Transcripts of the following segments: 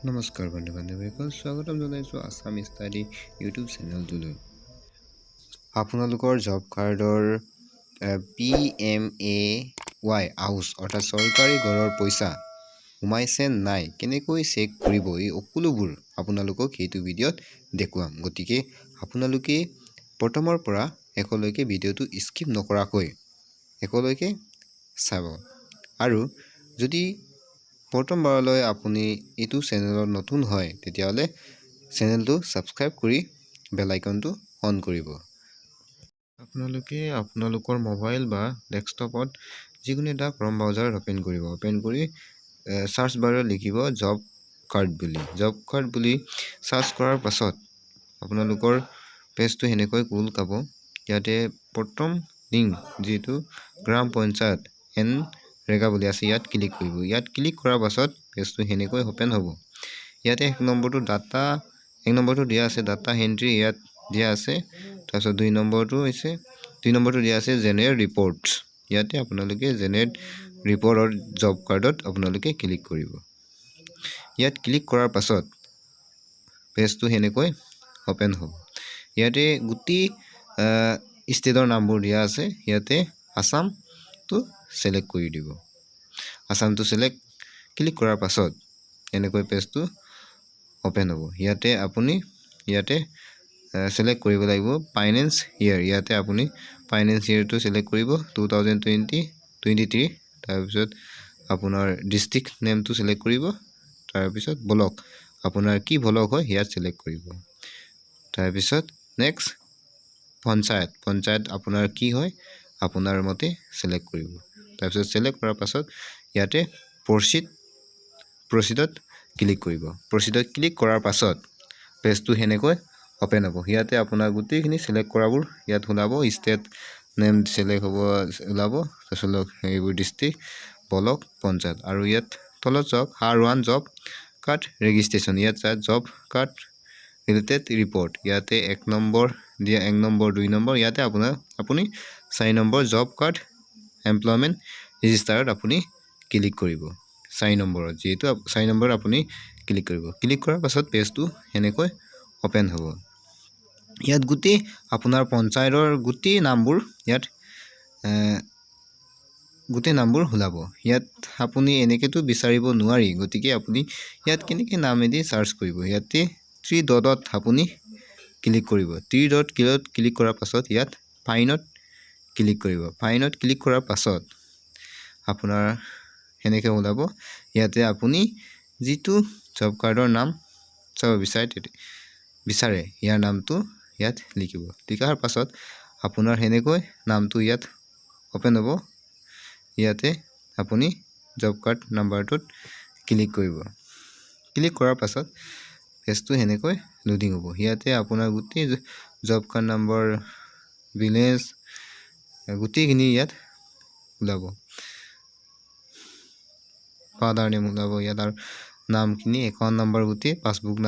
নমস্কাৰ বন্ধু বান্ধৱীসকল, স্বাগতম জনাইছোঁ আছাম ষ্টাডি ইউটিউব চেনেলটোলৈ। আপোনালোকৰ জব কাৰ্ডৰ PMAY হাউচ অৰ্থাৎ চৰকাৰী ঘৰৰ পইচা সোমাইছে নাই, কেনেকৈ চেক কৰিব, এই সকলোবোৰ আপোনালোকক এইটো ভিডিঅ'ত দেখুৱাম। গতিকে আপোনালোকে প্ৰথমৰ পৰা শেষলৈকে ভিডিঅ'টো স্কিপ নকৰাকৈ শেষলৈকে চাব। আৰু যদি প্ৰথমবাৰলৈ আপুনি এইটো চেনেলত নতুন হয় তেতিয়াহ'লে চেনেলটো ছাবস্ক্ৰাইব কৰি বেল আইকনটো অন কৰিব। আপোনালোকে আপোনালোকৰ মোবাইল বা ডেস্কটপত যিকোনো এটা ক্ৰম ব্ৰাউজাৰ অপেন কৰিব। অপেন কৰি সাৰ্চ বাৰত লিখিব জব কাৰ্ড বুলি সাৰ্চ কৰাৰ পাছত আপোনালোকৰ পেজটো এনেকৈ খোল খাব। ইয়াতে প্ৰথম লিংক যিটো গ্ৰাম পঞ্চায়ত ৰেগা বুলি আছে, ইয়াত ক্লিক কৰিব। ইয়াত ক্লিক কৰাৰ পাছত পেজটো এনেকৈ ওপেন হ'ব। ইয়াতে এক নম্বৰটো দিয়া আছে ডাটা এন্ট্ৰি, ইয়াত দিয়া আছে। তাৰপিছত দুই নম্বৰটো দিয়া আছে জেনেৰেট ৰিপৰ্টছ। ইয়াতে আপোনালোকে জেনেৰেট ৰিপৰ্টৰ জব কাৰ্ডত আপোনালোকে ক্লিক কৰিব। ইয়াত ক্লিক কৰাৰ পাছত পেজটো এনেকৈ ওপেন হ'ব। ইয়াতে গোটেই ষ্টেটৰ নামবোৰ দিয়া আছে। ইয়াতে আসামটো সিলেক্ট কৰি দিব। আসামটো ক্লিক কৰাৰ পাছত এনেকৈ পেজটো ওপেন হ'ব। ইয়াতে আপুনি সিলেক্ট কৰিব লাগিব ফাইনেন্স ইয়াৰ। ইয়াতে আপুনি ফাইনেন্স ইয়াৰটো সিলেক্ট কৰিব 2023। তাৰপিছত আপোনাৰ ডিষ্ট্ৰিক্ট নেমটো সিলেক্ট কৰিব। তাৰপিছত ব্লক আপোনাৰ কি ব্লক হয় ইয়াত সিলেক্ট কৰিব। তাৰপিছত নেক্সট পঞ্চায়ত আপোনাৰ কি হয় আপোনাৰ মতে সিলেক্ট কৰিব। তাৰপিছত সিলেক্ট কৰাৰ পাছত ইয়াতে প্ৰচিডত ক্লিক কৰিব। প্ৰচিডত ক্লিক কৰাৰ পাছত পেজটো এনেকৈ ওপেন হ'ব। ইয়াতে আপোনাৰ গোটেইখিনি সিলেক্ট কৰাবোৰ ইয়াত ওলাব। ষ্টেট নেম সিলেক্ট হ'ব ওলাব। তাৰপিছত এইবোৰ ডিষ্ট্ৰিক্ট ব্লক পঞ্চায়ত। আৰু ইয়াত তলত চাওক R1 জব কাৰ্ড ৰেজিষ্ট্ৰেশ্যন। ইয়াত জব কাৰ্ড ৰিলেটেড ৰিপৰ্ট। ইয়াতে 1 নম্বৰ দিয়া, 1 নম্বৰ 2 নম্বৰ। ইয়াতে আপুনি 4 নম্বৰ জব কাৰ্ড এমপ্লয়মেণ্ট ৰেজিষ্টাৰত আপুনি ক্লিক কৰিব। 4 নম্বৰত যিহেতু 4 নম্বৰত আপুনি ক্লিক কৰিব। ক্লিক কৰাৰ পাছত পেজটো এনেকৈ ওপেন হ'ব। ইয়াত গোটেই আপোনাৰ পঞ্চায়তৰ গোটেই নামবোৰ ওলাব। ইয়াত আপুনি এনেকৈতো বিচাৰিব নোৱাৰি, গতিকে আপুনি ইয়াত কেনেকৈ নামেদি চাৰ্চ কৰিব। ইয়াতে 3 ডটত আপুনি ক্লিক কৰিব। 3 ডট ক্লিক কৰাৰ পাছত ইয়াত ফাইনত ক্লিক কৰিব। ফাইনত ক্লিক কৰাৰ পাছত আপোনাৰ এনেকৈ ওলাব। ইয়াতে আপুনি যিটো জব কাৰ্ডৰ নাম চাব বিচাৰে ইয়াৰ নামটো ইয়াত লিখিব। লিখাৰ পাছত আপোনাৰ এনেকৈ নামটো ইয়াত ওপেন হ'ব। ইয়াতে আপুনি জব কাৰ্ড নাম্বাৰটোত ক্লিক কৰিব। ক্লিক কৰাৰ পাছত পেজটো এনেকৈ লোডিং হ'ব। ইয়াতে আপোনাৰ গোটেই জব কাৰ্ড নম্বৰ, ভিলেজ গোটেইখিনি ইয়াত ওলাব। ফাদাৰ নেম ওলাব ইয়াত, আৰু নামখিনি একাউণ্ট নম্বৰ গোটেই পাছবুক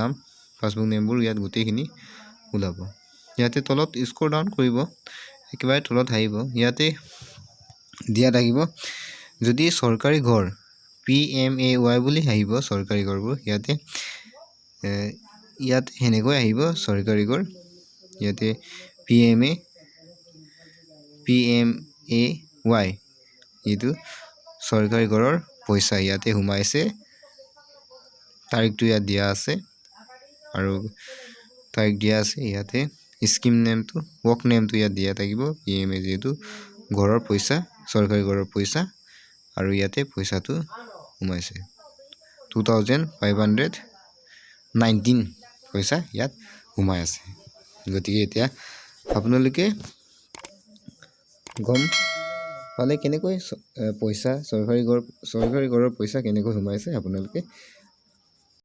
নেমবোৰ ইয়াত গোটেইখিনি ওলাব। ইয়াতে তলত স্ক্ৰল ডাউন কৰিব, একেবাৰে তলত আহিব। ইয়াতে দিয়া থাকিব যদি চৰকাৰী ঘৰ PMAY বুলি আহিব চৰকাৰী ঘৰবোৰ। ইয়াত সেনেকৈ আহিব চৰকাৰী ঘৰ। ইয়াতে PMAY এইটো চৰকাৰী ঘৰৰ পইচা ইয়াতে সোমাইছে। তাৰিখটো ইয়াত দিয়া আছে আৰু তাৰিখ দিয়া আছে। ইয়াতে স্কিম নেমটো, ৱৰ্ক নেমটো ইয়াত দিয়া থাকিব। PMA যিহেতু ঘৰৰ পইচা, চৰকাৰী ঘৰৰ পইচা, আৰু ইয়াতে পইচাটো সোমাইছে 2519 পইচা ইয়াত সোমাই আছে। গতিকে এতিয়া আপোনালোকে গম পালে কেনেকৈ পইচা চৰকাৰী ঘৰৰ পইচা কেনেকৈ সোমাইছে আপোনালোকে